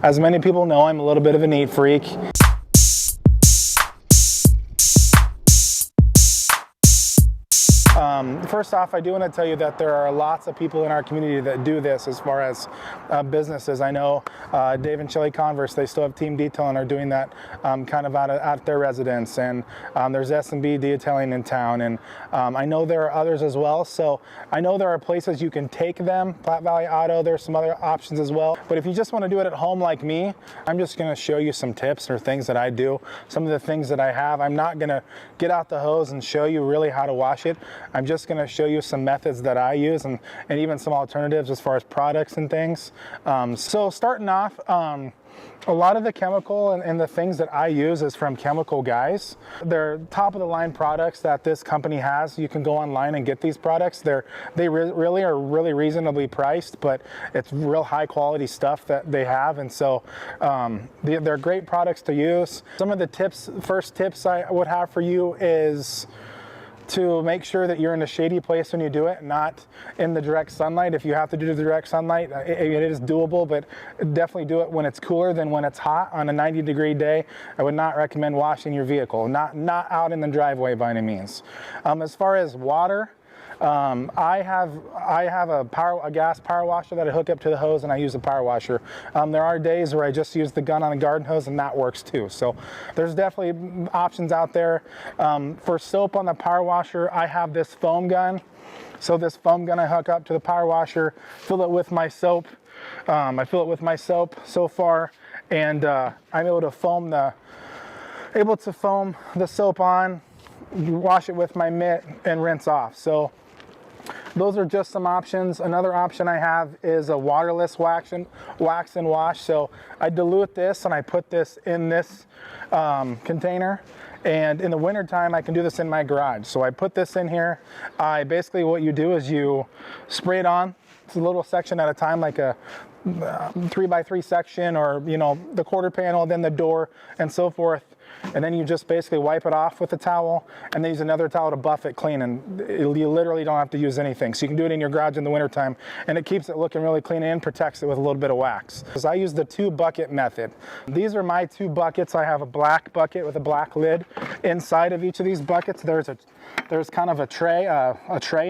As many people know, I'm a little bit of a neat freak. First off, I do want to tell you that there are lots of people in our community that do this as far as businesses. I know Dave and Shelly Converse, they still have team detail and are doing that kind of at their residence. And there's S&B detailing in town. And I know there are others as well. So I know there are places you can take them. Platte Valley Auto, there's some other options as well. But if you just want to do it at home like me, I'm just going to show you some tips or things that I do. Some of the things that I have. I'm not going to get out the hose and show you really how to wash it. I'm just going to show you some methods that I use and even some alternatives as far as products and things. So starting off, a lot of the chemical and the things that I use is from Chemical Guys. They're top of the line products that this company has. You can go online and get these products. They really are really reasonably priced, but it's real high quality stuff that they have. And so they're great products to use. Some of the first tips I would have for you is to make sure that you're in a shady place when you do it, not in the direct sunlight. If you have to do the direct sunlight, it is doable, but definitely do it when it's cooler than when it's hot. On a 90-degree day, I would not recommend washing your vehicle, not out in the driveway by any means. As far as water, I have a gas power washer that I hook up to the hose, and I use a power washer. There are days where I just use the gun on a garden hose, and that works too. So there's definitely options out there. For soap on the power washer, I have this foam gun. So this foam gun I hook up to the power washer, fill it with my soap. I fill it with my soap so far, and I'm able to foam the soap on, wash it with my mitt, and rinse off. So those are just some options. Another option I have is a waterless wax and wash. So I dilute this and I put this in this container. And in the wintertime, I can do this in my garage. So I put this in here. Basically what you do is you spray it on. It's a little section at a time, like a 3x3 section, or the quarter panel, then the door, and so forth. And then you just basically wipe it off with a towel, and then use another towel to buff it clean, and you literally don't have to use anything. So you can do it in your garage in the wintertime, and it keeps it looking really clean and protects it with a little bit of wax. So I use the 2-bucket method. These are my 2 buckets. I have a black bucket with a black lid. Inside of each of these buckets, there's kind of a tray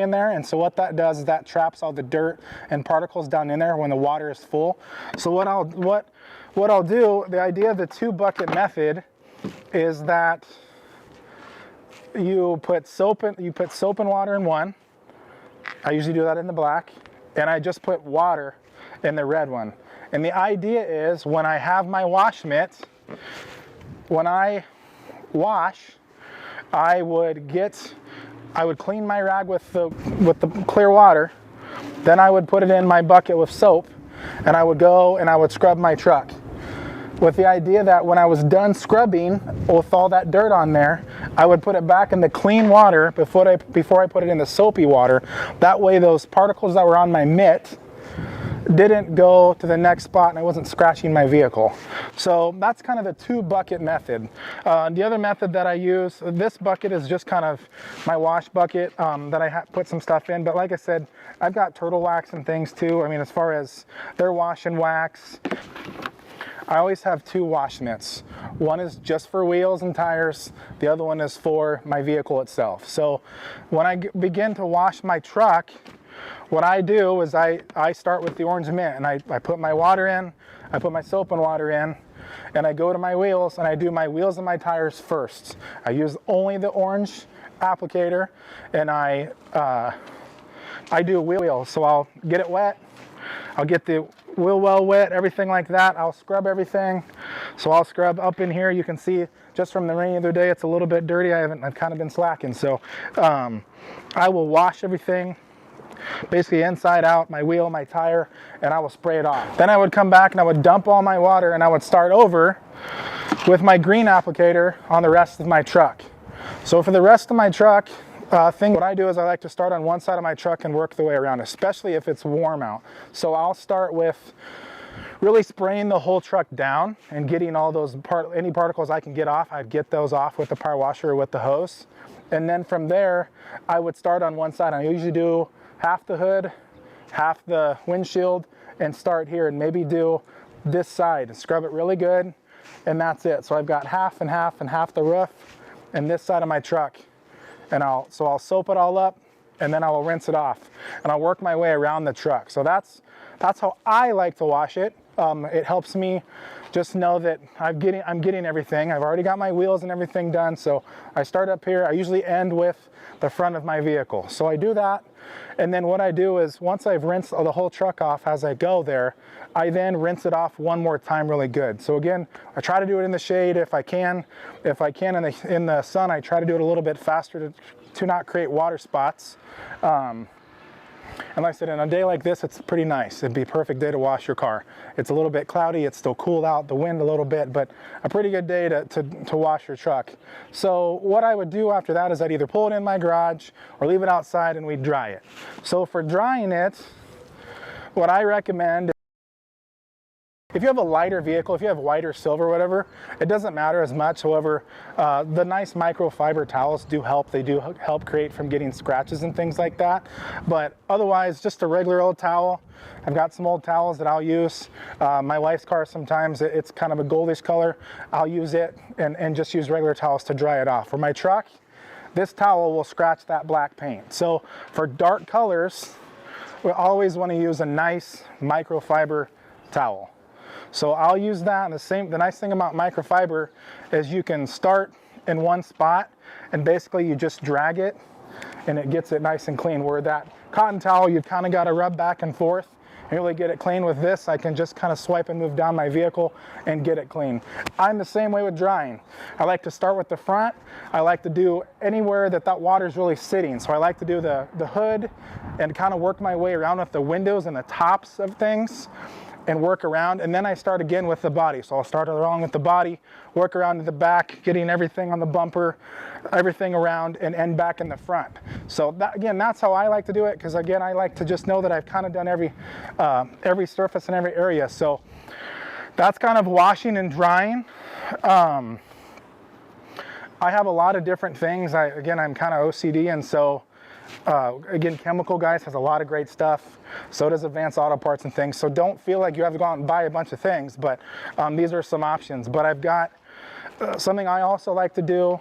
in there, and so what that does is that traps all the dirt and particles down in there when the water is full. So what I'll do, the idea of the 2-bucket method is that you put soap and water in one. I usually do that in the black, and I just put water in the red one. And the idea is, when I have my wash mitt, when I wash, I would clean my rag with the clear water, then I would put it in my bucket with soap, and I would go and I would scrub my truck, with the idea that when I was done scrubbing with all that dirt on there, I would put it back in the clean water before I put it in the soapy water. That way those particles that were on my mitt didn't go to the next spot, and I wasn't scratching my vehicle. So that's kind of the 2-bucket method. The other method that I use, this bucket is just kind of my wash bucket that I put some stuff in. But like I said, I've got turtle wax and things too. I mean, as far as their wash and wax, I always have 2 wash mitts. One is just for wheels and tires. The other one is for my vehicle itself. So when I begin to wash my truck, what I do is I start with the orange mitt, and I put my water in, I put my soap and water in, and I go to my wheels, and I do my wheels and my tires first. I use only the orange applicator, and I do wheels. So I'll get it wet, I'll get the wheel well wet, everything like that. I'll scrub everything. So I'll scrub up in here. You can see just from the rain the other day, it's a little bit dirty. I've kind of been slacking. So I will wash everything, basically inside out, my wheel, my tire, and I will spray it off. Then I would come back and I would dump all my water, and I would start over with my green applicator on the rest of my truck. So for the rest of my truck, what I do is I like to start on one side of my truck and work the way around, especially if it's warm out. So I'll start with really spraying the whole truck down and getting all those any particles I can get off. I'd get those off with the power washer or with the hose. And then from there, I would start on one side. I usually do half the hood, half the windshield, and start here, and maybe do this side and scrub it really good, and that's it. So I've got half and half and half the roof and this side of my truck. And I'll soap it all up, and then I will rinse it off, and I'll work my way around the truck. So that's how I like to wash it. It helps me just know that I'm getting everything. I've already got my wheels and everything done. So I start up here. I usually end with the front of my vehicle. So I do that. And then what I do is once I've rinsed the whole truck off as I go there, I then rinse it off one more time really good. So again, I try to do it in the shade if I can. If I can in the sun, I try to do it a little bit faster to not create water spots. And like I said, on a day like this, it's pretty nice. It'd be a perfect day to wash your car. It's a little bit cloudy, it's still cooled out, the wind a little bit, but a pretty good day to wash your truck. So what I would do after that is I'd either pull it in my garage or leave it outside and we'd dry it. So for drying it, what I recommend, if you have a lighter vehicle, if you have white or silver or whatever, it doesn't matter as much. However, the nice microfiber towels do help. They do help create from getting scratches and things like that. But otherwise, just a regular old towel. I've got some old towels that I'll use. My wife's car sometimes, it's kind of a goldish color. I'll use it and just use regular towels to dry it off. For my truck, this towel will scratch that black paint. So for dark colors, we always want to use a nice microfiber towel. So I'll use that, and the nice thing about microfiber is you can start in one spot and basically you just drag it and it gets it nice and clean. Where that cotton towel, you've kind of got to rub back and forth and really get it clean. With this, I can just kind of swipe and move down my vehicle and get it clean. I'm the same way with drying. I like to start with the front. I like to do anywhere that water is really sitting. So I like to do the hood and kind of work my way around with the windows and the tops of things, and work around, and then I start again with the body. So I'll start along with the body, work around to the back, getting everything on the bumper, everything around, and end back in the front. So that, again, that's how I like to do it, because again, I like to just know that I've kind of done every surface and every area. So that's kind of washing and drying. I have a lot of different things. I'm kind of OCD, and so again, Chemical Guys has a lot of great stuff. So does Advanced Auto Parts and things. So don't feel like you have to go out and buy a bunch of things, but these are some options. But I've got something I also like to do.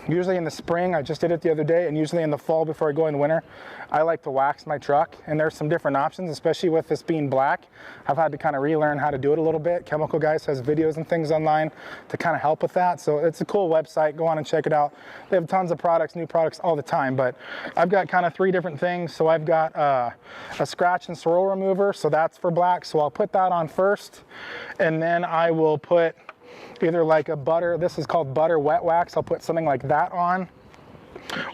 Usually in the spring, I just did it the other day, and usually in the fall before I go in winter, I like to wax my truck. And there's some different options, especially with this being black. I've had to kind of relearn how to do it a little bit. Chemical Guys has videos and things online to kind of help with that. So it's a cool website. Go on and check it out. They have tons of products, new products all the time. But I've got kind of 3 different things. So I've got a scratch and swirl remover. So that's for black. So I'll put that on first, and then I will put either like a butter, this is called butter wet wax. I'll put something like that on.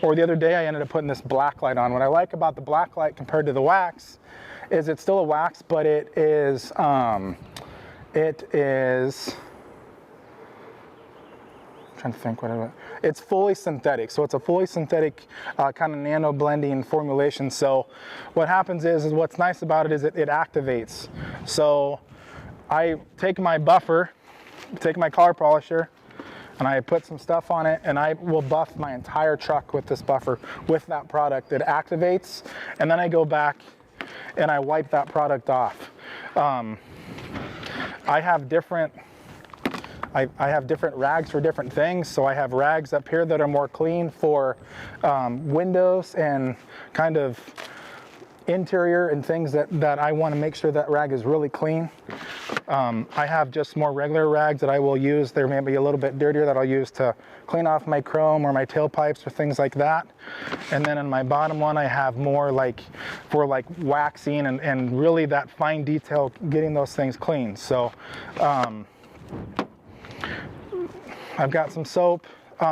Or the other day I ended up putting this black light on. What I like about the black light compared to the wax is it's still a wax, but it is I'm trying to think it's fully synthetic. So it's a fully synthetic kind of nano blending formulation. So what happens is what's nice about it is it activates. So I take my buffer, take my car polisher, and I put some stuff on it, and I will buff my entire truck with this buffer with that product. It activates, and then I go back and I wipe that product off. I have different rags for different things. So I have rags up here that are more clean for windows and kind of interior and things that I want to make sure that rag is really clean. I have just more regular rags that I will use. They're maybe a little bit dirtier that I'll use to clean off my chrome or my tailpipes or things like that. And then in my bottom one, I have more like for like waxing and really that fine detail, getting those things clean. So I've got some soap.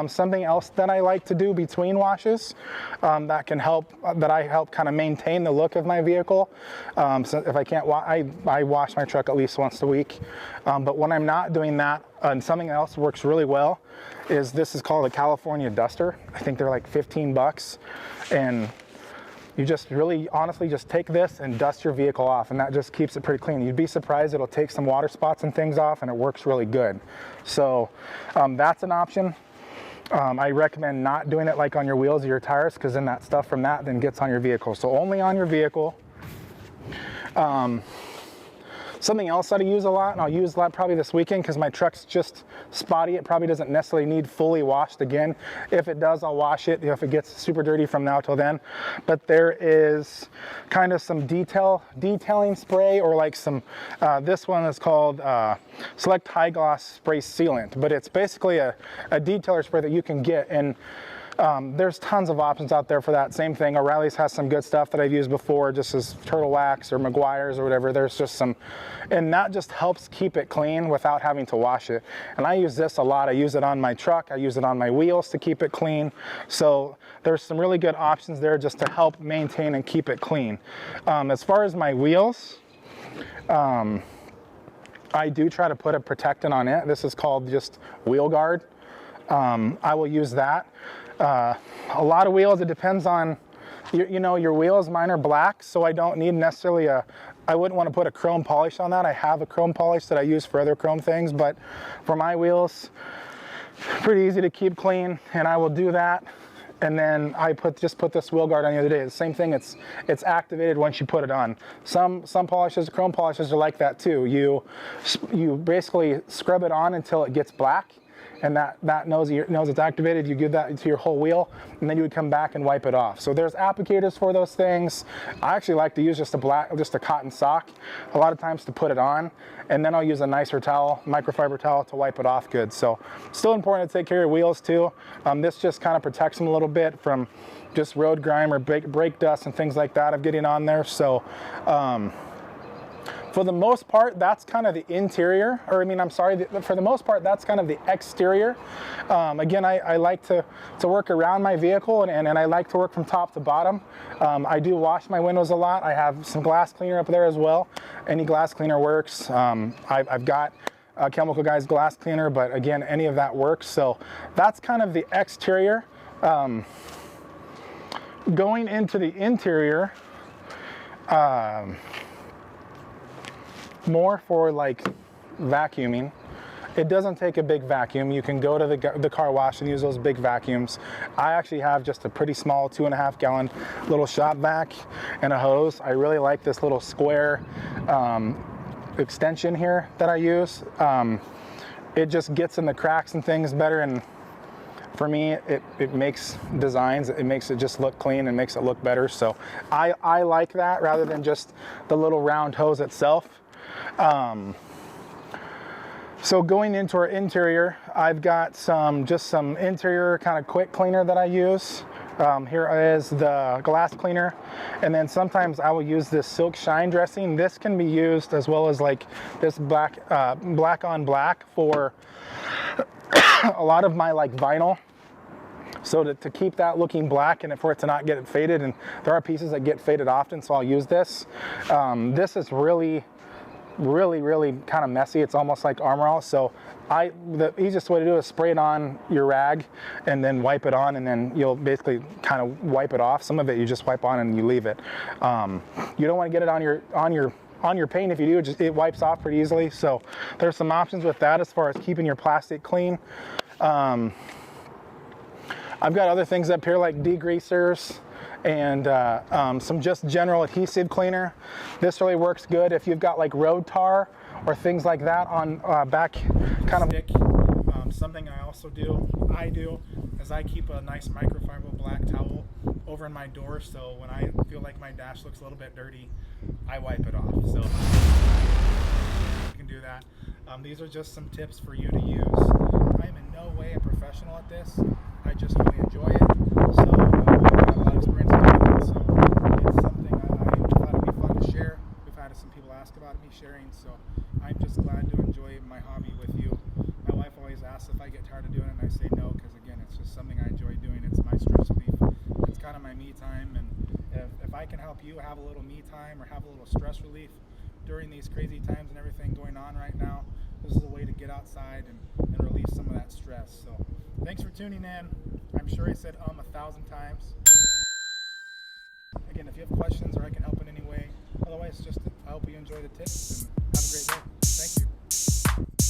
Something else that I like to do between washes that can help, that I help kind of maintain the look of my vehicle. So if I can't, I wash my truck at least once a week. But when I'm not doing that, and something else works really well is this is called a California Duster. I think they're like 15 bucks. And you just really honestly just take this and dust your vehicle off, and that just keeps it pretty clean. You'd be surprised, it'll take some water spots and things off, and it works really good. So that's an option. I recommend not doing it like on your wheels or your tires, because then that stuff from that then gets on your vehicle. So only on your vehicle. Something else that I use a lot, and I'll use a lot probably this weekend because my truck's just spotty. It probably doesn't necessarily need fully washed again. If it does, I'll wash it if it gets super dirty from now till then. But there is kind of some detailing spray, or like some, this one is called Select High Gloss Spray Sealant, but it's basically a detailer spray that you can get, and there's tons of options out there for that. Same thing, O'Reilly's has some good stuff that I've used before, just as Turtle Wax or Meguiar's or whatever. There's just some, and that just helps keep it clean without having to wash it. And I use this a lot. I use it on my truck. I use it on my wheels to keep it clean. So there's some really good options there just to help maintain and keep it clean. As far as my wheels, I do try to put a protectant on it. This is called just wheel guard. I will use that. A lot of wheels, it depends on, you know, your wheels. Mine are black, so I don't need necessarily I wouldn't want to put a chrome polish on that. I have a chrome polish that I use for other chrome things, but for my wheels, pretty easy to keep clean, and I will do that. And then I just put this wheel guard on the other day. The same thing, it's activated once you put it on. Some polishes, chrome polishes, are like that too. You basically scrub it on until it gets black, and that knows it's activated. You give that to your whole wheel, and then you would come back and wipe it off. So there's applicators for those things. I actually like to use just a cotton sock a lot of times to put it on, and then I'll use a nicer towel, microfiber towel, to wipe it off good. So still important to take care of your wheels too. This just kind of protects them a little bit from just road grime or brake dust and things like that of getting on there. So for the most part, that's kind of the interior, or for the most part, that's kind of the exterior. Again, I like to work around my vehicle, and I like to work from top to bottom. I do wash my windows a lot. I have some glass cleaner up there as well. Any glass cleaner works. I've got Chemical Guys glass cleaner, but again, any of that works. So that's kind of the exterior. Going into the interior, more for like vacuuming. It doesn't take a big vacuum. You can go to the car wash and use those big vacuums. I actually have just a pretty small 2.5 gallon little shop vac and a hose. I really like this little square extension here that I use. It just gets in the cracks and things better, and for me, it makes designs, it makes it just look clean and makes it look better. So I like that rather than just the little round hose itself. So going into our interior, I've got some interior kind of quick cleaner that I use. Here is the glass cleaner, and then sometimes I will use this silk shine dressing. This can be used as well as like this black on black for a lot of my like vinyl. So to keep that looking black and for it to not get faded, and there are pieces that get faded often, so I'll use this. This is really kind of messy. It's almost like Armor All. So the easiest way to do it is spray it on your rag and then wipe it on, and then you'll basically kind of wipe it off. Some of it you just wipe on and you leave it. You don't want to get it on your paint. If you do, it wipes off pretty easily. So there's some options with that as far as keeping your plastic clean. I've got other things up here like degreasers and some just general adhesive cleaner. This really works good if you've got like road tar or things like that on back kind of stick. Something I do is I keep a nice microfiber black towel over in my door, so when I feel like my dash looks a little bit dirty, I wipe it off. So you can do that. These are just some tips for you to use. I'm in no way a professional at this. I just really enjoy it. So I've got a lot of experience doing it. So it's something I thought it'd be fun to share. We've had some people ask about me sharing, so I'm just glad to enjoy my hobby with you. My wife always asks if I get tired of doing it, and I say no, because again, it's just something I enjoy doing. It's my stress relief. It's kind of my me time, and if I can help you have a little me time or have a little stress relief during these crazy times and everything going on right now, this is a way to get outside and relieve some of that stress. So thanks for tuning in. I'm sure I said 1,000 times. Again, if you have questions or I can help in any way, otherwise just I hope you enjoy the tips and have a great day. Thank you.